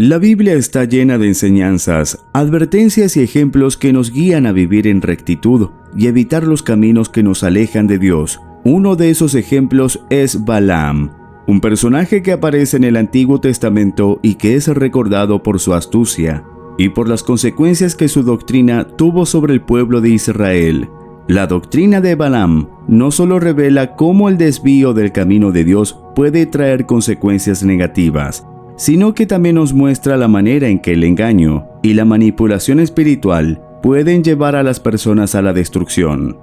La Biblia está llena de enseñanzas, advertencias y ejemplos que nos guían a vivir en rectitud y evitar los caminos que nos alejan de Dios. Uno de esos ejemplos es Balaam, un personaje que aparece en el Antiguo Testamento y que es recordado por su astucia y por las consecuencias que su doctrina tuvo sobre el pueblo de Israel. La doctrina de Balaam no solo revela cómo el desvío del camino de Dios puede traer consecuencias negativas, sino que también nos muestra la manera en que el engaño y la manipulación espiritual pueden llevar a las personas a la destrucción.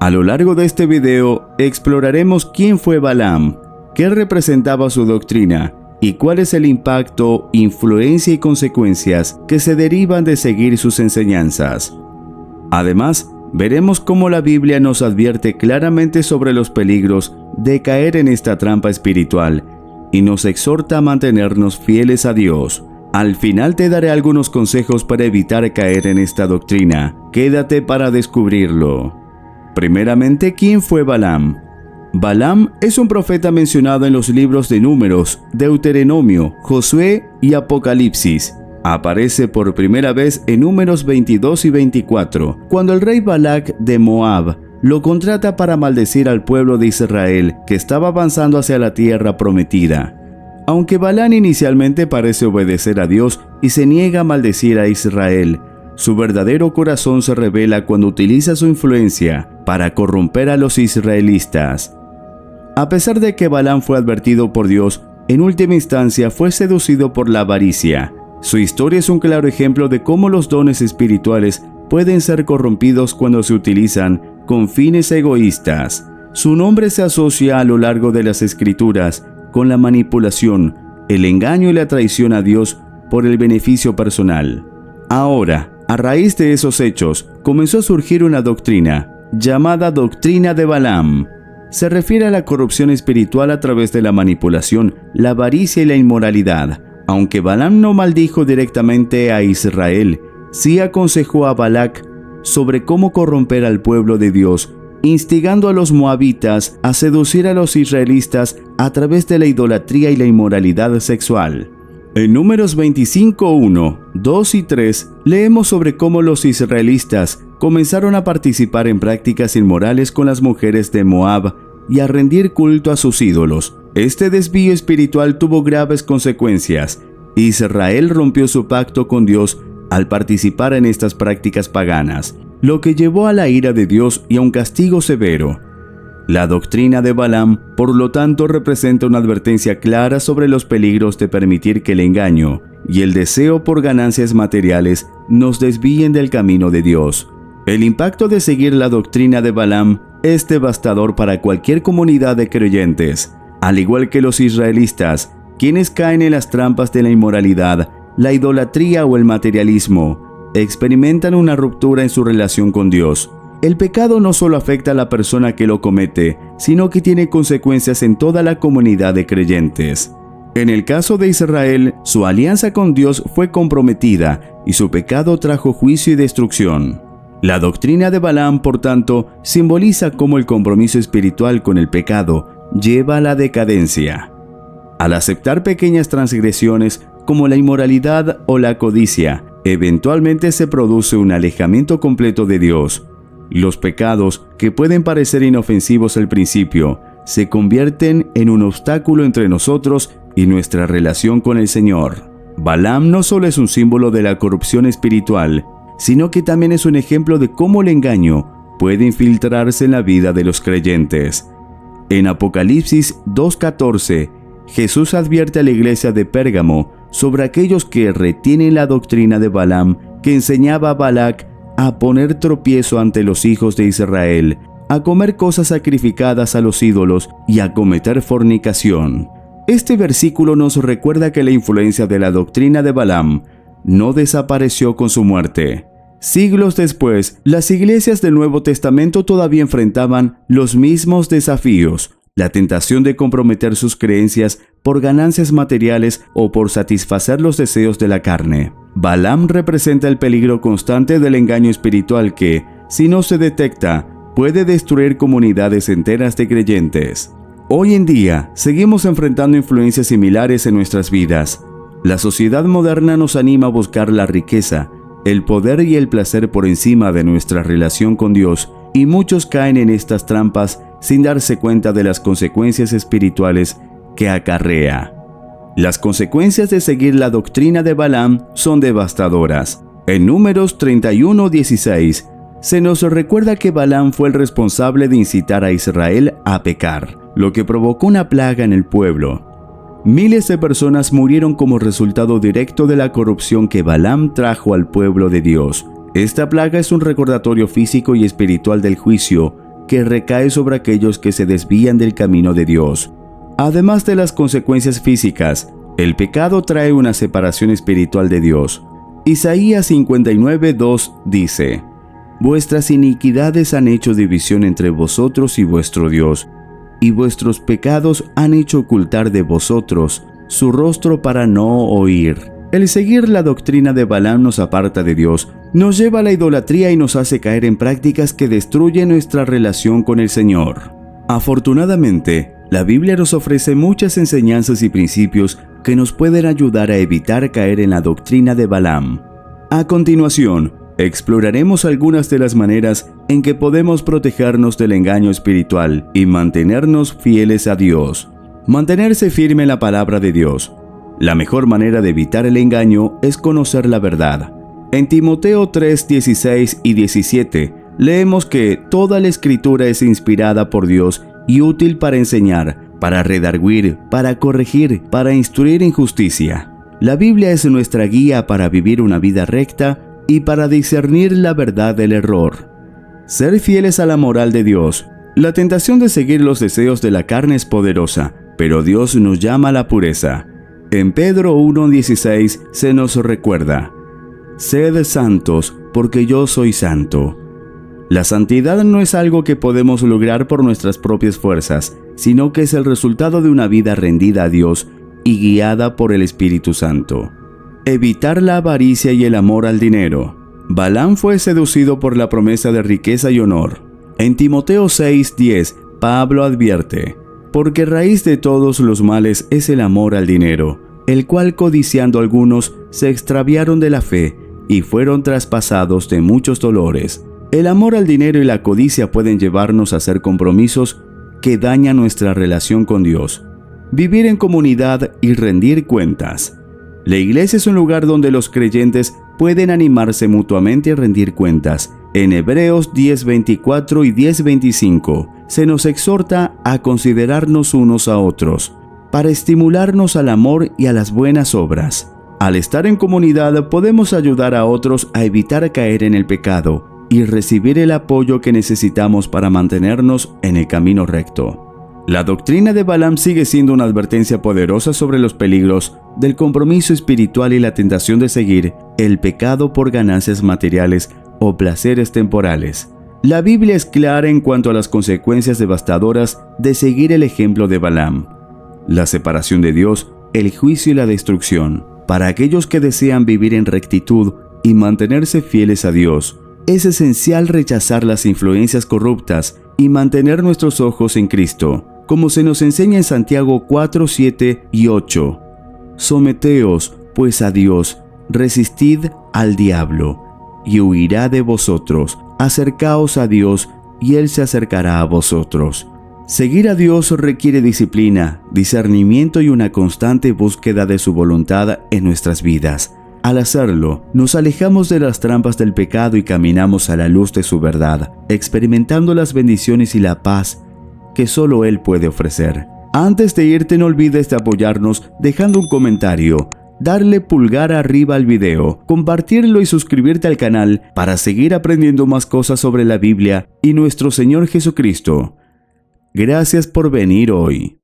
A lo largo de este video exploraremos quién fue Balaam, qué representaba su doctrina y cuál es el impacto, influencia y consecuencias que se derivan de seguir sus enseñanzas. Además, veremos cómo la Biblia nos advierte claramente sobre los peligros de caer en esta trampa espiritual y nos exhorta a mantenernos fieles a Dios. Al final te daré algunos consejos para evitar caer en esta doctrina. Quédate para descubrirlo. Primeramente, ¿quién fue Balaam? Balaam es un profeta mencionado en los libros de Números, Deuteronomio, Josué y Apocalipsis. Aparece por primera vez en Números 22 y 24, cuando el rey Balac de Moab lo contrata para maldecir al pueblo de Israel que estaba avanzando hacia la tierra prometida. Aunque Balaam inicialmente parece obedecer a Dios y se niega a maldecir a Israel, su verdadero corazón se revela cuando utiliza su influencia para corromper a los israelitas. A pesar de que Balaam fue advertido por Dios, en última instancia fue seducido por la avaricia. Su historia es un claro ejemplo de cómo los dones espirituales pueden ser corrompidos cuando se utilizan con fines egoístas. Su nombre se asocia a lo largo de las Escrituras con la manipulación, el engaño y la traición a Dios por el beneficio personal. Ahora, a raíz de esos hechos, comenzó a surgir una doctrina llamada doctrina de Balaam. Se refiere a la corrupción espiritual a través de la manipulación, la avaricia y la inmoralidad. Aunque Balaam no maldijo directamente a Israel, sí aconsejó a Balac sobre cómo corromper al pueblo de Dios, instigando a los moabitas a seducir a los israelitas a través de la idolatría y la inmoralidad sexual. En Números 25:1, 2 y 3 leemos sobre cómo los israelitas comenzaron a participar en prácticas inmorales con las mujeres de Moab y a rendir culto a sus ídolos. Este desvío espiritual tuvo graves consecuencias. Israel rompió su pacto con Dios al participar en estas prácticas paganas, lo que llevó a la ira de Dios y a un castigo severo. La doctrina de Balaam, por lo tanto, representa una advertencia clara sobre los peligros de permitir que el engaño y el deseo por ganancias materiales nos desvíen del camino de Dios. El impacto de seguir la doctrina de Balaam es devastador para cualquier comunidad de creyentes. Al igual que los israelitas, quienes caen en las trampas de la inmoralidad, la idolatría o el materialismo, experimentan una ruptura en su relación con Dios. El pecado no solo afecta a la persona que lo comete, sino que tiene consecuencias en toda la comunidad de creyentes. En el caso de Israel, su alianza con Dios fue comprometida y su pecado trajo juicio y destrucción. La doctrina de Balaam, por tanto, simboliza cómo el compromiso espiritual con el pecado lleva a la decadencia. Al aceptar pequeñas transgresiones como la inmoralidad o la codicia, eventualmente se produce un alejamiento completo de Dios. Los pecados, que pueden parecer inofensivos al principio, se convierten en un obstáculo entre nosotros y nuestra relación con el Señor. Balaam no solo es un símbolo de la corrupción espiritual, sino que también es un ejemplo de cómo el engaño puede infiltrarse en la vida de los creyentes. En Apocalipsis 2:14, Jesús advierte a la iglesia de Pérgamo sobre aquellos que retienen la doctrina de Balaam, que enseñaba a Balac a poner tropiezo ante los hijos de Israel, a comer cosas sacrificadas a los ídolos y a cometer fornicación. Este versículo nos recuerda que la influencia de la doctrina de Balaam no desapareció con su muerte. Siglos después, las iglesias del Nuevo Testamento todavía enfrentaban los mismos desafíos, la tentación de comprometer sus creencias por ganancias materiales o por satisfacer los deseos de la carne. Balaam representa el peligro constante del engaño espiritual que, si no se detecta, puede destruir comunidades enteras de creyentes. Hoy en día, seguimos enfrentando influencias similares en nuestras vidas. La sociedad moderna nos anima a buscar la riqueza, el poder y el placer por encima de nuestra relación con Dios, y muchos caen en estas trampas sin darse cuenta de las consecuencias espirituales que acarrea. Las consecuencias de seguir la doctrina de Balaam son devastadoras. En Números 31:16 se nos recuerda que Balaam fue el responsable de incitar a Israel a pecar, lo que provocó una plaga en el pueblo. Miles de personas murieron como resultado directo de la corrupción que Balaam trajo al pueblo de Dios. Esta plaga es un recordatorio físico y espiritual del juicio que recae sobre aquellos que se desvían del camino de Dios. Además de las consecuencias físicas, el pecado trae una separación espiritual de Dios. Isaías 59:2 dice: «Vuestras iniquidades han hecho división entre vosotros y vuestro Dios, y vuestros pecados han hecho ocultar de vosotros su rostro para no oír». El seguir la doctrina de Balaam nos aparta de Dios, nos lleva a la idolatría y nos hace caer en prácticas que destruyen nuestra relación con el Señor. Afortunadamente, la Biblia nos ofrece muchas enseñanzas y principios que nos pueden ayudar a evitar caer en la doctrina de Balaam. A continuación, exploraremos algunas de las maneras en que podemos protegernos del engaño espiritual y mantenernos fieles a Dios. Mantenerse firme en la palabra de Dios. La mejor manera de evitar el engaño es conocer la verdad. En Timoteo 3:16 y 17 leemos que toda la escritura es inspirada por Dios y útil para enseñar, para redarguir, para corregir, para instruir en justicia. La Biblia es nuestra guía para vivir una vida recta y para discernir la verdad del error. Ser fieles a la moral de Dios. La tentación de seguir los deseos de la carne es poderosa, pero Dios nos llama a la pureza. En Pedro 1:16 se nos recuerda: «Sed santos, porque yo soy santo». La santidad no es algo que podemos lograr por nuestras propias fuerzas, sino que es el resultado de una vida rendida a Dios y guiada por el Espíritu Santo. Evitar la avaricia y el amor al dinero. Balaam fue seducido por la promesa de riqueza y honor. En Timoteo 6:10, Pablo advierte: «Porque raíz de todos los males es el amor al dinero, el cual codiciando algunos se extraviaron de la fe y fueron traspasados de muchos dolores». El amor al dinero y la codicia pueden llevarnos a hacer compromisos que dañan nuestra relación con Dios. Vivir en comunidad y rendir cuentas. La iglesia es un lugar donde los creyentes pueden animarse mutuamente a rendir cuentas. En Hebreos 10:24 y 10:25 se nos exhorta a considerarnos unos a otros, para estimularnos al amor y a las buenas obras. Al estar en comunidad podemos ayudar a otros a evitar caer en el pecado y recibir el apoyo que necesitamos para mantenernos en el camino recto. La doctrina de Balaam sigue siendo una advertencia poderosa sobre los peligros del compromiso espiritual y la tentación de seguir el pecado por ganancias materiales o placeres temporales. La Biblia es clara en cuanto a las consecuencias devastadoras de seguir el ejemplo de Balaam: la separación de Dios, el juicio y la destrucción. Para aquellos que desean vivir en rectitud y mantenerse fieles a Dios, es esencial rechazar las influencias corruptas y mantener nuestros ojos en Cristo, como se nos enseña en Santiago 4:7 y 8. Someteos, pues, a Dios, resistid al diablo, y huirá de vosotros. Acercaos a Dios, y Él se acercará a vosotros. Seguir a Dios requiere disciplina, discernimiento y una constante búsqueda de su voluntad en nuestras vidas. Al hacerlo, nos alejamos de las trampas del pecado y caminamos a la luz de su verdad, experimentando las bendiciones y la paz que solo Él puede ofrecer. Antes de irte, no olvides de apoyarnos dejando un comentario, darle pulgar arriba al video, compartirlo y suscribirte al canal para seguir aprendiendo más cosas sobre la Biblia y nuestro Señor Jesucristo. Gracias por venir hoy.